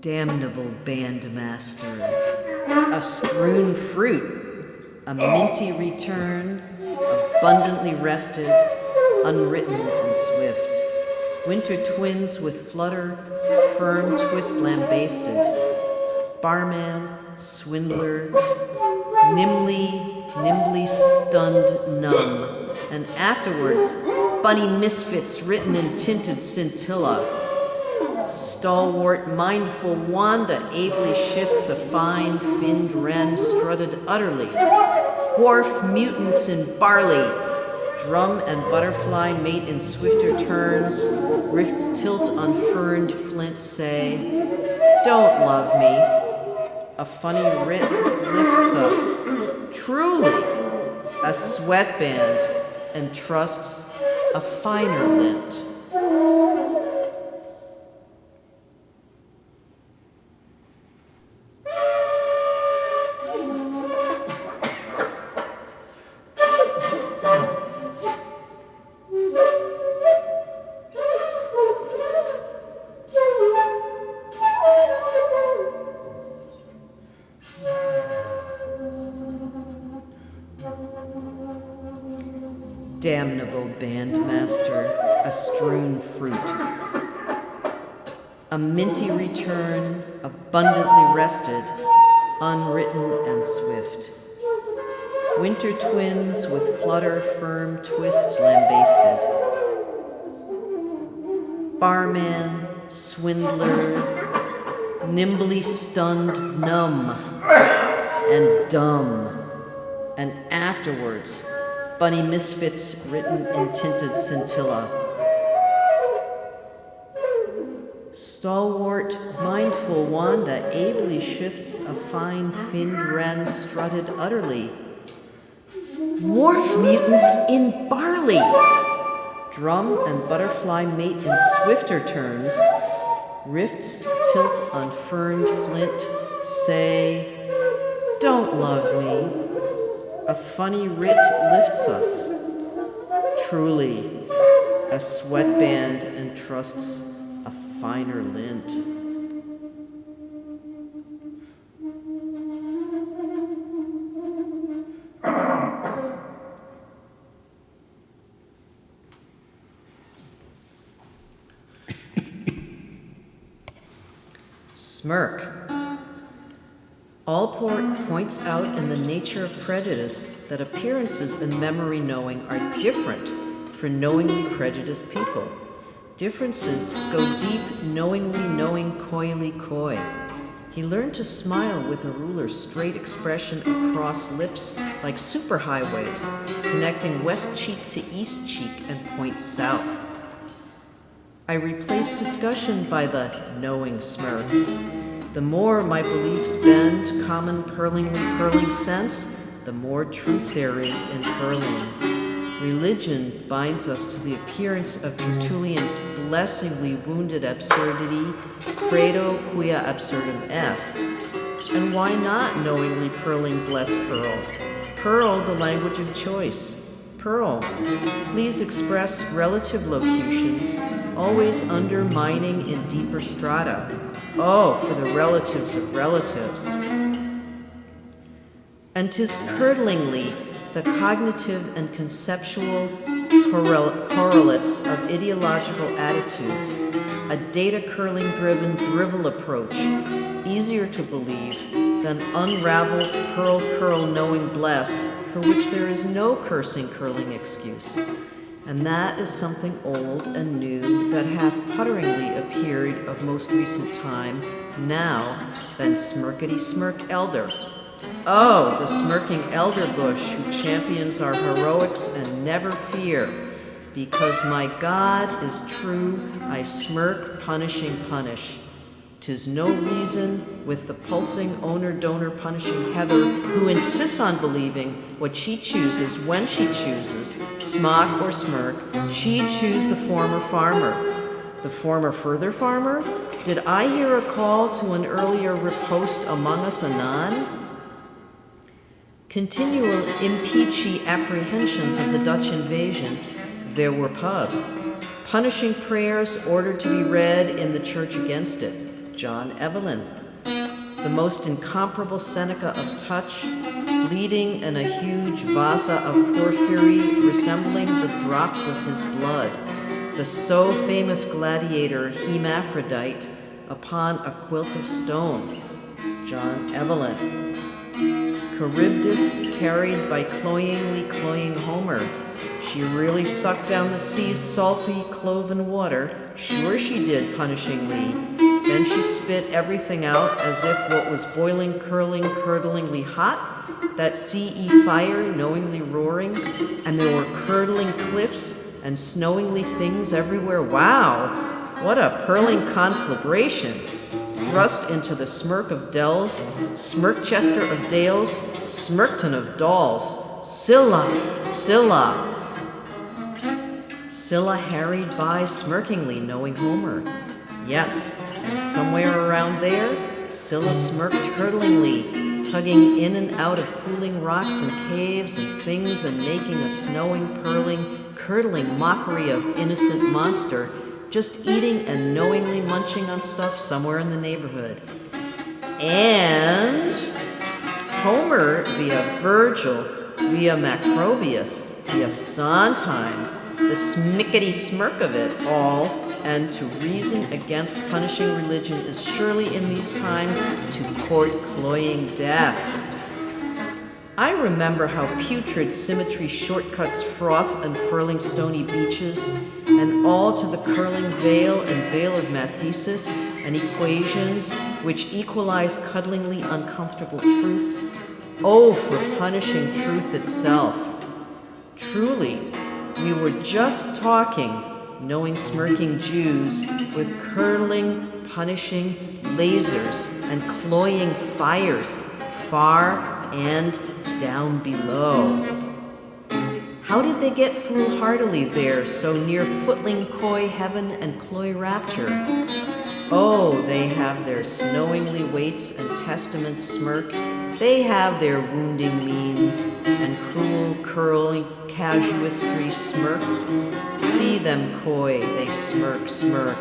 Damnable bandmaster, a strewn fruit, a minty return, abundantly rested, unwritten and swift. Winter twins with flutter, firm twist lambasted. Barman, swindler, nimbly stunned numb. And afterwards, bunny misfits written in tinted scintilla. Stalwart, mindful Wanda ably shifts a fine, finned wren strutted utterly. Wharf mutants in barley, drum and butterfly mate in swifter turns. Rifts tilt on ferned flint say, "Don't love me." A funny writ lifts us, truly, a sweatband, and trusts a finer lint. Damnable bandmaster, a strewn fruit. A minty return, abundantly rested, unwritten and swift. Winter twins with flutter, firm twist lambasted. Barman, swindler, nimbly stunned numb and dumb. And afterwards, bunny misfits written in tinted scintilla. Stalwart, mindful Wanda ably shifts a fine, finned wren strutted utterly. Wharf mutants in barley, drum and butterfly mate in swifter turns. Rifts tilt on ferned flint, say, "Don't love me." A funny writ lifts us, truly, a sweatband entrusts a finer lint. Smirk. Allport points out in The Nature of Prejudice that appearances and memory knowing are different for knowingly prejudiced people. Differences go deep, knowingly knowing coyly coy. He learned to smile with a ruler's straight expression across lips like superhighways, connecting west cheek to east cheek and point south. I replace discussion by the knowing smirk. The more my beliefs bend to common purling sense, the more truth there is in purling. Religion binds us to the appearance of Tertullian's blessingly wounded absurdity, credo quia absurdum est. And why not knowingly purling bless Pearl? Pearl, the language of choice. Pearl, please express relative locutions, always undermining in deeper strata. Oh, for the relatives of relatives. And 'tis curdlingly the cognitive and conceptual correlates of ideological attitudes, a data-curling driven drivel approach, easier to believe than unraveled pearl curl knowing bless, for which there is no cursing curling excuse. And that is something old and new that hath putteringly appeared of most recent time, now than smirkety smirk elder. Oh, the smirking elder bush who champions our heroics and never fear. Because my God is true, I smirk, punishing punish. 'Tis no reason with the pulsing owner-donor punishing Heather who insists on believing what she chooses when she chooses, smock or smirk, she'd choose the former farmer. The former further farmer? Did I hear a call to an earlier riposte among us anon? Continual impeachy apprehensions of the Dutch invasion, there were pub. Punishing prayers ordered to be read in the church against it, John Evelyn. The most incomparable Seneca of touch, bleeding in a huge vasa of porphyry resembling the drops of his blood, the so famous gladiator Hermaphrodite upon a quilt of stone, John Evelyn. Charybdis carried by cloyingly cloying Homer. She really sucked down the sea's salty cloven water, sure she did, punishingly. Then she spit everything out as if what was boiling, curling, curdlingly hot, that sea fire knowingly roaring, and there were curdling cliffs and snowingly things everywhere. Wow, what a purling conflagration! Thrust into the smirk of dells, Smirkchester of dales, Smirkton of dolls, Scylla, Scylla. Scylla harried by smirkingly, knowing Homer. Yes, and somewhere around there, Scylla smirked curdlingly, tugging in and out of pooling rocks and caves and things and making a snowing, purling, curdling mockery of innocent monster, just eating and knowingly munching on stuff somewhere in the neighborhood. And Homer via Virgil, via Macrobius, via Sondheim, the smickety smirk of it all, and to reason against punishing religion is surely in these times to court cloying death. I remember how putrid symmetry shortcuts froth and furling stony beaches, and all to the curling veil and veil of mathesis and equations which equalize cuddlingly uncomfortable truths. Oh, for punishing truth itself. Truly, we were just talking, knowing smirking Jews, with curdling, punishing lasers and cloying fires far and down below. How did they get foolhardily there, so near footling coy heaven and cloy rapture? Oh, they have their snowingly waits and testament smirk. They have their wounding means and cruel curling casuistry smirk. See them coy, they smirk, smirk.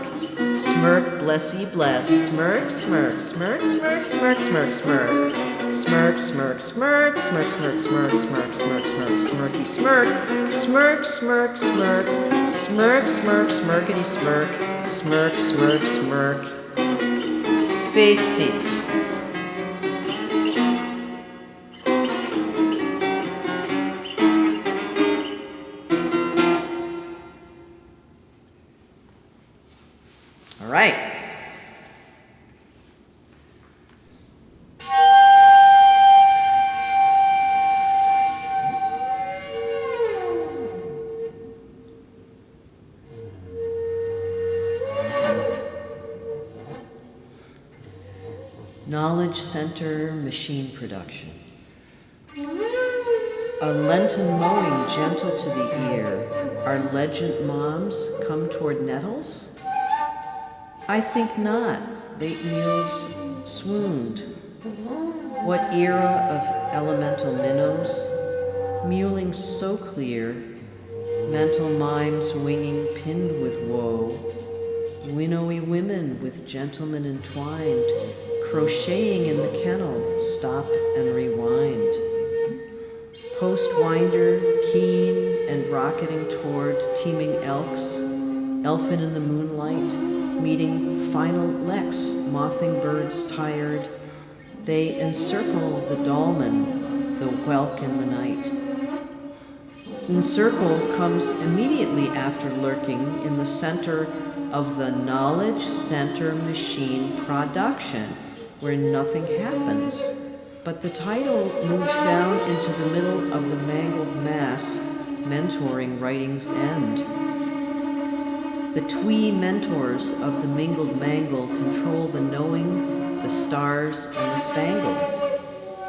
Smirk, blessy, bless. Smirk, smirk, smirk, smirk, smirk, smirk, smirk. Smirk, smirk, smirk, smirk, smirk, smirk, smirk, smirk, smirk, smirky smirk. Smirk, smirk, smirk. Smirk, smirk, smirkety smirk. Smirk, smirk, smirk. Face it. All right. Knowledge Center Machine Production. A Lenten mowing gentle to the ear. Are legend moms come toward nettles? I think not. Late meals swooned. What era of elemental minnows? Mewling so clear, mental mimes winging pinned with woe. Winnowy women with gentlemen entwined, crocheting in the kennel, stop and rewind. Post-winder, keen and rocketing toward teeming elks, elfin in the moonlight, meeting final leks, mothing birds tired. They encircle the dolman, the whelk in the night. Encircle comes immediately after lurking in the center of the Knowledge Center Machine Production, where nothing happens, but the title moves down into the middle of the mangled mass, mentoring writing's end. The twee mentors of the mingled mangle control the knowing, the stars, and the spangle.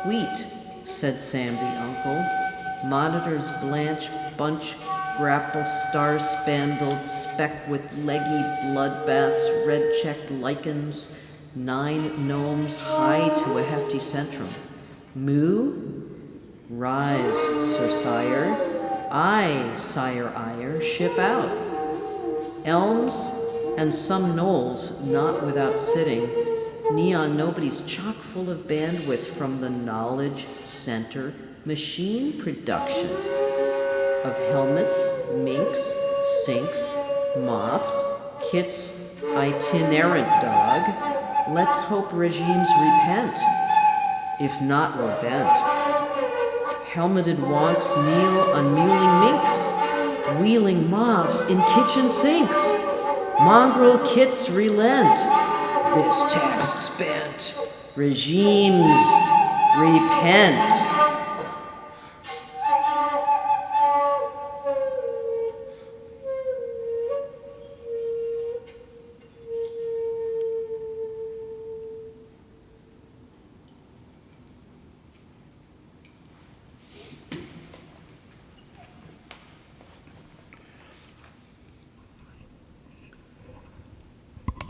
Wheat, said Sam the uncle, monitors blanch bunch grapple star-spandled, speck with leggy bloodbaths, red-checked lichens, 9 gnomes high to a hefty centrum. Moo? Rise, Sir Sire. I, Sire Ire, ship out. Elms and some knolls not without sitting, neon nobody's chock full of bandwidth from the knowledge center machine production of helmets, minks, sinks, moths, kits, itinerant dog. Let's hope regimes repent, if not were bent. Helmeted wonks kneel on mewling minks, wheeling moths in kitchen sinks. Mongrel kits relent. This task's bent. Regimes repent.